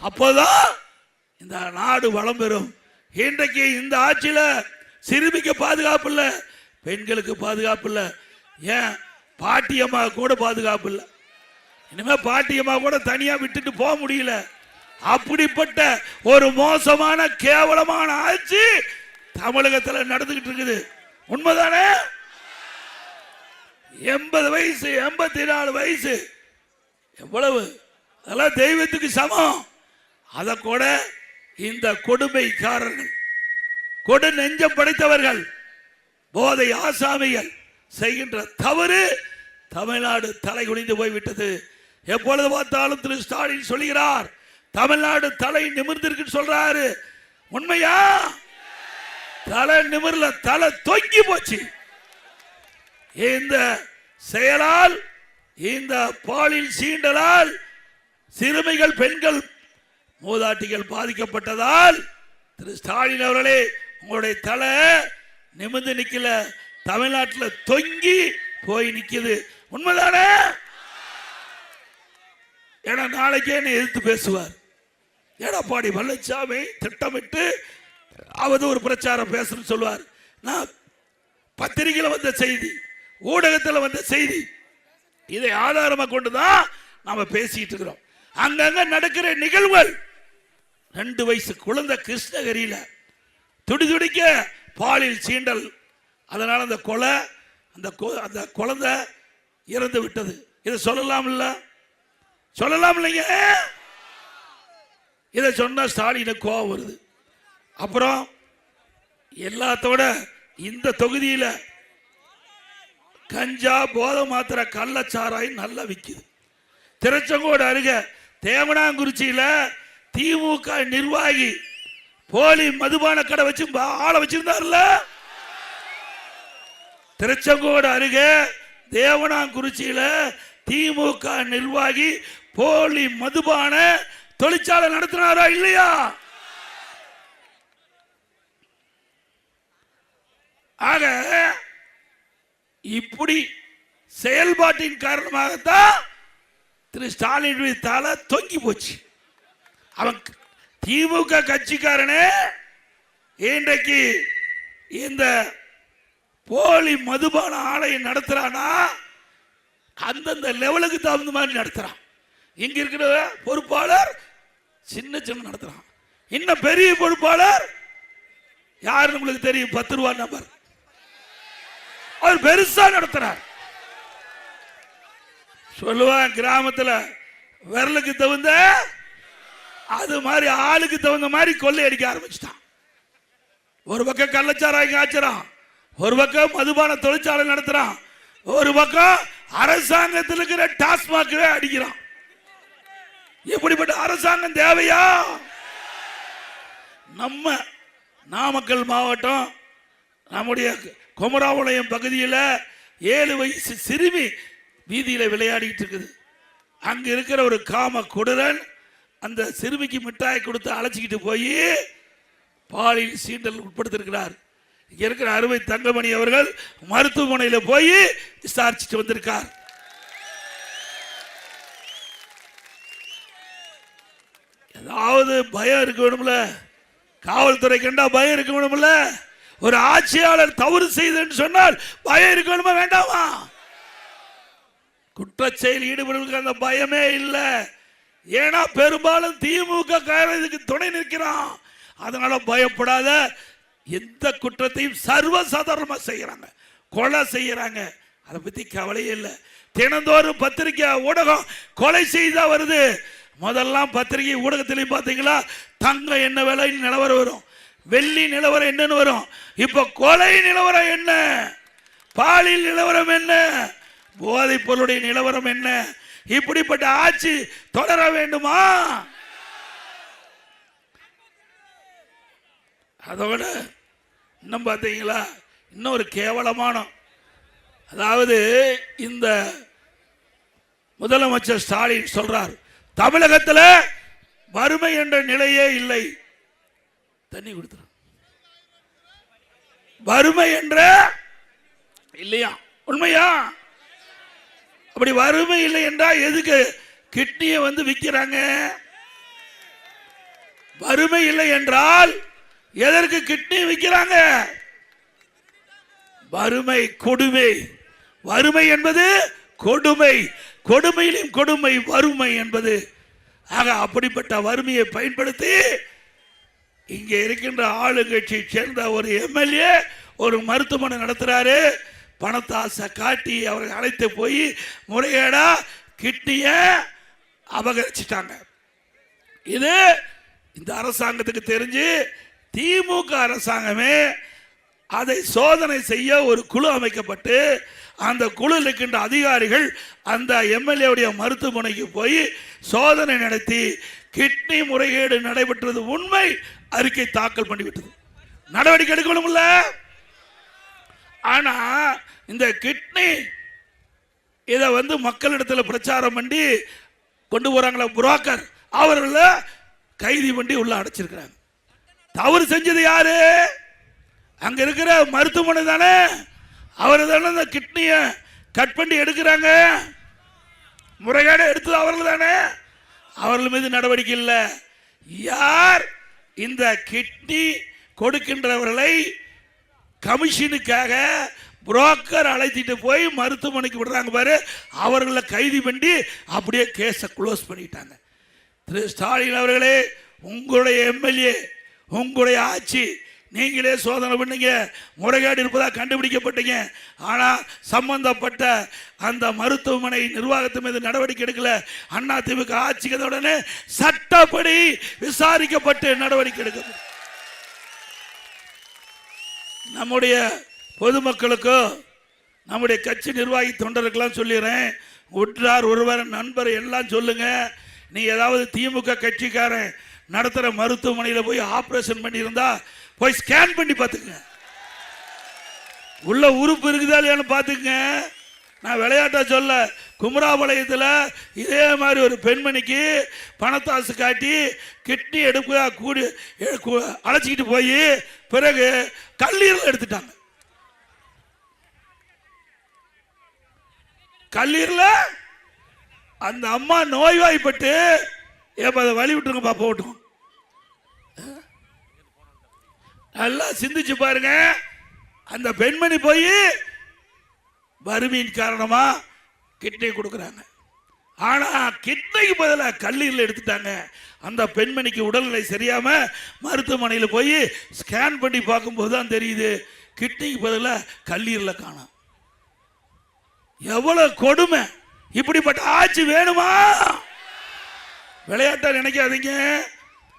அப்போதான் இந்த நாடு வளம் பெறும். இன்றைக்கு இந்த ஆட்சியில சிறுமிக்கு பாதுகாப்பு இல்லை, பெண்களுக்கு பாதுகாப்பு இல்லை, ஏன் பாட்டியம்மா கூட பாதுகாப்பு இல்லை. இனிமே பாட்டியம்மா கூட தனியா விட்டுட்டு போக முடியல. அப்படிப்பட்ட ஒரு மோசமான கேவலமான ஆட்சி தமிழகத்தில் நடந்துகிட்டு இருக்குது. உண்மைதானே? 80 வயசு 84 வயசு எவ்வளவு, அதெல்லாம் தெய்வத்துக்கு சமம். அதை கூட இந்த கொடுமைக்காரர்கள், கொடு நெஞ்சம் படைத்தவர்கள், போதை ஆசாமிகள் செய்கின்ற தவறு தமிழ்நாடு தலை குனிந்து போய்விட்டது. எப்பொழுது பார்த்தாலும் திரு ஸ்டாலின் சொல்கிறார் தமிழ்நாடு தலை நிமிர்ந்திருக்கு சொல்றாரு. உண்மையா? தலை நிமிர்ல, தலை தொங்கி போச்சு. இந்த செயலால், இந்த பாலியல் சீண்டலால் சிறுமிகள், பெண்கள், மூதாட்டிகள் பாதிக்கப்பட்டதால் திரு ஸ்டாலின் அவர்களே, உங்களுடைய தலை நிமிர்ந்து நிக்கல, தமிழ்நாட்டில் தொங்கி போய் நிக்குது. உண்மைதானே? ஏன்னா நாளைக்கே என்ன எதிர்த்து பேசுவார். எடப்பாடி பழனிசாமி திட்டமிட்டு அவதூறு பிரச்சாரம் பேசணும்னு சொல்லுவார். நான் பத்திரிகையில் வந்த செய்தி, ஊடகத்தில் வந்த செய்தி, இதை ஆதாரமாக கொண்டுதான் நாம பேசிட்டு இருக்கிறோம். அங்கங்க நடக்கிற நிகழ்வுகள். 2 வயசு குழந்தை கிருஷ்ணகிரியில துடிதுடிக்க பாலியல் சீண்டல், அதனால அந்த கொலை, அந்த குழந்தை இறந்து விட்டது. இதை சொல்லலாம் இல்ல? சொல்லலாம் இல்லைங்க? இதை சொன்னா ஸ்டாலினுக்கு கோபம் வருது. அப்புறம் எல்லாத்தோட இந்த தொகுதியில் கஞ்சா, போதை மாத்திரை, கள்ளச்சாராய் நல்லா விற்குது. திருச்செங்கோடு அருகே தேவனாங்குறிச்சியில திமுக நிர்வாகி போலி மதுபான கடை வச்சு ஆளை வச்சிருந்தார்ல. திருச்செங்கோடு அருகே தேவனாங்குறிச்சியில திமுக நிர்வாகி போலி மதுபான தொழிற்சாலை நடத்தினாரா இல்லையா? ஆக இப்படி செயல்பாட்டின் காரணமாகத்தான் திரு ஸ்டாலின் தலை தொங்கி போச்சு. அவன் திமுக கட்சிக்காரனே இன்றைக்கு இந்த போலி மதுபான ஆலையை நடத்துறானா, அந்தந்த லெவலுக்கு தகுந்த மாதிரி நடத்துறான். இங்க இருக்கிற பொறுப்பாளர் சின்ன சின்ன நடத்துறான். இன்னும் பெரிய பொறுப்பாளர் யாருன்னு உங்களுக்கு தெரியும், 10 ரூபாய் நம்பர், அவர் பெருசா நடத்துறார். சொல்லுவான் கிராமத்துல விரலுக்கு தகுந்த, அது மாதிரி ஆளுக்கு தகுந்த மாதிரி கொள்ளை அடிக்க ஆரம்பிச்சுட்டான். ஒரு பக்கம் கள்ளச்சாராயம் காய்ச்சறான், ஒரு பக்கம் மதுபான தொழிற்சாலை நடத்துறான், ஒரு பக்கம் அரசாங்கத்தில் இருக்கிற டாஸ்மாகவே அடிக்கிறான். எப்படிப்பட்ட அரசாங்கம் தேவையா? நம்ம நாமக்கல் மாவட்டம், நம்முடைய குமராபாளையம் பகுதியில் 7 வயசு சிறுமி வீதியில் விளையாடிட்டு இருக்குது. அங்க இருக்கிற ஒரு காம கொடூரன் அந்த சிறுமிக்கு மிட்டாய் கொடுத்து அழைச்சிக்கிட்டு போய் பாலியல் சீண்டல் உட்படுத்திருக்கிறார். இங்க இருக்கிற அருமை தங்கமணி அவர்கள் மருத்துவமனையில் போய் விசாரிச்சுட்டு வந்திருக்கார். ஏதாவது பயம் இருக்க வேணும்ல, காவல்துறை கண்டா பயம் இருக்க வேணும்ல. ஒரு ஆட்சியாளர் தவறு செய்தன்னு சொன்னால் பயம் இருக்க வேணுமா வேண்டாமா? குற்றச்செயல் ஈடுபடுவதற்கு அந்த பயமே இல்லை. ஏன்னா பெரும்பாலும் திமுக இதுக்கு துணை நிற்கிறான். அதனால பயப்படாத. எந்த குற்றத்தையும் சர்வசாதாரணமா செய்யறாங்க, கொலை செய்யறாங்க, அதை பத்தி கவலையே இல்லை. தினந்தோறும் பத்திரிகை ஊடகம் கொலை செய்தா வருது. முதல்லாம் பத்திரிகை ஊடகத்திலையும் பார்த்தீங்களா, தங்கம் என்ன விலை நிலவரம் வரும், வெள்ளி நிலவரம் என்னன்னு வரும். இப்ப கொலை நிலவரம் என்ன, பாலியல் நிலவரம் என்ன, போதைப் பொருளுடைய நிலவரம் என்ன? இப்படிப்பட்ட ஆட்சி தொடர வேண்டுமா? அதோட இன்னும் பார்த்தீங்களா, இன்னொரு கேவலமான, அதாவது இந்த முதலமைச்சர் ஸ்டாலின் சொல்றார் தமிழகத்தில் வறுமை என்ற நிலையே இல்லை. தண்ணி கொடுத்துரு, வறுமை என்ற இல்லையா? உண்மையா? அப்படி வறுமை இல்லை என்றால் எதுக்கு கிட்னியை வந்து விற்கிறாங்க? வறுமை இல்லை என்றால் எதற்கு கிட்னி விற்கிறாங்க? வறுமை கொடுமை. வறுமை என்பது கொடுமை, கொடுமையிலும் கொடுமை வறுமை என்பது. ஆக அப்படிப்பட்ட வறுமையை பயன்படுத்தி இங்கே இருக்கின்ற ஆளுங்கட்சியை சேர்ந்த ஒரு எம்எல்ஏ ஒரு மருத்துவமனை நடத்துறாரு. பணத்தாசை காட்டி அவரை அழைத்து போய் முறைகேடா கிட்னிய அபகரிச்சிட்டாங்க. இது இந்த அரசாங்கத்துக்கு தெரிஞ்சு திமுக அரசாங்கமே அதை சோதனை செய்ய ஒரு குழு அமைக்கப்பட்டு அந்த குழு இருக்கின்ற அதிகாரிகள் அந்த எம்எல்ஏ மருத்துவமனைக்கு போய் சோதனை நடத்தி கிட்னி முறைகேடு நடைபெற்றது உண்மை அறிக்கை தாக்கல் பண்ணிவிட்டது. நடவடிக்கை எடுக்கணும்ல. ஆனா இந்த கிட்னி இதை மக்களிடத்தில் பிரச்சாரம் பண்ணி கொண்டு போறாங்களா புரோக்கர், அவர்களை கைது பண்ணி உள்ள அடைச்சிருக்கிறாங்க. தவறு செஞ்சது யாரு? அங்க இருக்கிற மருத்துவமனை தானே. அவர் தானே இந்த கிட்னிய கட் பண்ணி எடுக்கிறாங்க. முறைகேடு எடுத்தது அவர்கள் தானே. அவர்கள் மீது நடவடிக்கை இல்லை. யார் இந்த கிட்னி கொடுக்கின்றவர்களை கமிஷனுக்காக புரோக்கர் அழைத்திட்டு போய் மருத்துவமனைக்கு விடுறாங்க பாரு, அவர்களை கைது பண்ணி அப்படியே கேஸை க்ளோஸ் பண்ணிட்டாங்க. திரு ஸ்டாலின் அவர்களே, உங்களுடைய எம்எல்ஏ, உங்களுடைய ஆட்சி, நீங்களே சோதனை பண்ணீங்க, முறைகேடு இருப்பதாக கண்டுபிடிக்கப்பட்டீங்க. ஆனால் சம்பந்தப்பட்ட அந்த மருத்துவமனை நிர்வாகத்து மீது நடவடிக்கை எடுக்கல. அண்ணா திமுக ஆட்சிக்கு உடனே சட்டப்படி விசாரிக்கப்பட்டு நடவடிக்கை எடுக்கப்படும். நம்முடைய பொதுமக்களுக்கும் நம்முடைய கட்சி நிர்வாகி தொண்டர்களுக்கெல்லாம் சொல்லிடுறேன், உற்றார் ஒருவர் நண்பர் எல்லாம் சொல்லுங்க. நீ ஏதாவது திமுக கட்சிக்காரன் நடத்துகிற மருத்துவமனையில் போய் ஆப்ரேஷன் பண்ணியிருந்தா போய் ஸ்கேன் பண்ணி பார்த்துக்குங்க, உள்ள உறுப்பு இருக்குதா இல்லையான்னு பார்த்துக்குங்க. நான் விளையாட்டா சொல்ல, குமராபாளையத்தில் இதே மாதிரி ஒரு பெண்மணிக்கு பணத்தாசு காட்டி கிட்னி எடுக்க கூடி அழைச்சிக்கிட்டு போய் பிறகு கல்லீரல் எடுத்துட்டாங்க. கல்லீரல அந்த அம்மா நோய்வாய்ப்பட்டு அதை வழி விட்டுருங்க பாப்பா விட்டோம். நல்லா சிந்திச்சு பாருங்க. அந்த பெண்மணி போய் வறுமையின் காரணமா கிட்னி கொடுக்குறாங்க. ஆனா கிட்னிக்கு பதிலாக கல்லீரல் எடுத்துட்டாங்க. அந்த பெண்மணிக்கு உடல்நிலை சரியாம மருத்துவமனையில் போய் ஸ்கேன் பண்ணி பார்க்கும்போது தான் தெரியுது கிட்னிக்கு பதிலாக கல்லீரலை காணோம். எவ்வளவு கொடுமை! இப்படிப்பட்ட ஆட்சி வேணுமா? விளையாட்டா நினைக்காதீங்க.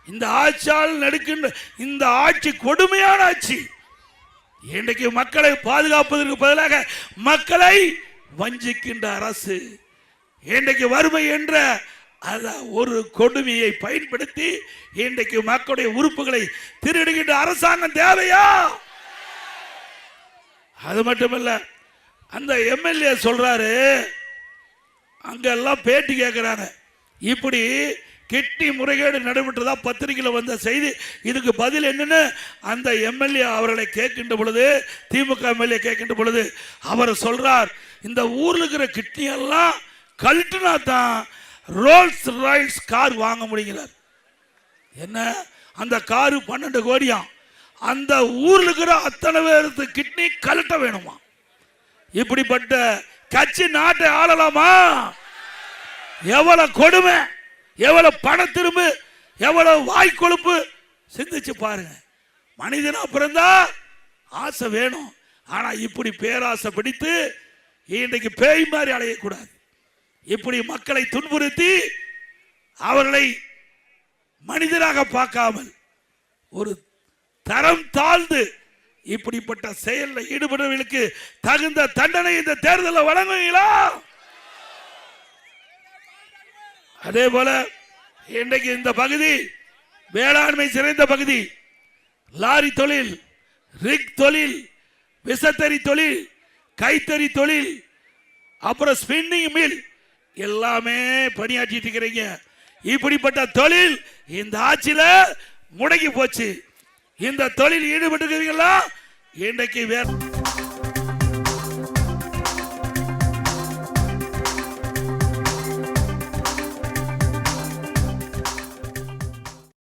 இந்த ஆட்சியால் நடுக்கின்ற இந்த ஆட்சி கொடுமையான ஆட்சி. இன்றைக்கு மக்களை பாதுகாப்பதற்கு பதிலாக மக்களை வஞ்சிக்கின்ற அரசு. இன்றைக்கு வறுமை என்ற ஒரு கொடுமையை பயன்படுத்தி இன்றைக்கு மக்களுடைய உறுப்புகளை திருடுகின்ற அரசாங்கம் தேவையா? அது மட்டுமல்ல, அந்த எம்எல்ஏ சொல்றாரு, அங்கெல்லாம் பேட்டி கேட்கிறாங்க, இப்படி கிட்னி முறைகேடு நடைபெற்றதா பத்திரிகையில் வந்த செய்தி, இதுக்கு பதில் என்னன்னு அந்த எம்எல்ஏ அவர்களை கேட்கின்ற பொழுது, திமுக எம்எல்ஏ கேட்கின்ற பொழுது அவர் சொல்றார், இந்த ஊர்ல இருக்கிற கிட்னி எல்லாம் கழட்டினா தான் ரோல்ஸ் ராய்ஸ் கார் வாங்க முடிகிறார். என்ன, அந்த காரு 12 கோடியாம். அந்த ஊர்ல இருக்கிற அத்தனை பேருக்கு கிட்னி கழட்ட வேணுமா? இப்படிப்பட்ட கட்சி நாட்டை ஆளலாமா? எவ்வளவு கொடுமை, எவ்வளவு பண திரும்பு, எவ்வளவு வாய்க்கொழுப்பு! சிந்திச்சு பாருங்க. மனிதனா பிறந்தா ஆசை வேணும். ஆனா இப்படி பேராசை பிடித்து இன்றைக்கு பேய் மாதிரி அலையக்கூடாது. இப்படி மக்களை துன்புறுத்தி அவர்களை மனிதராக பார்க்காமல் ஒரு தரம் தாழ்ந்து இப்படிப்பட்ட செயலில் ஈடுபடுவதற்கு தகுந்த தண்டனை இந்த தேர்தலில் வழங்குவீங்களா? அதே போல இன்றைக்கு இந்த பகுதி வேளாண்மை சிறந்த பகுதி. லாரி தொழில், ரிக் தொழில், விசத்தறி தொழில், கைத்தறி தொழில், அப்புறம் ஸ்பின்னிங் மில் எல்லாமே பணியாற்றிட்டு இருக்கிறீங்க. இப்படிப்பட்ட தொழில் இந்த ஆட்சியில முடங்கி போச்சு. இந்த தொழில் ஈடுபட்டு இன்றைக்கு வேற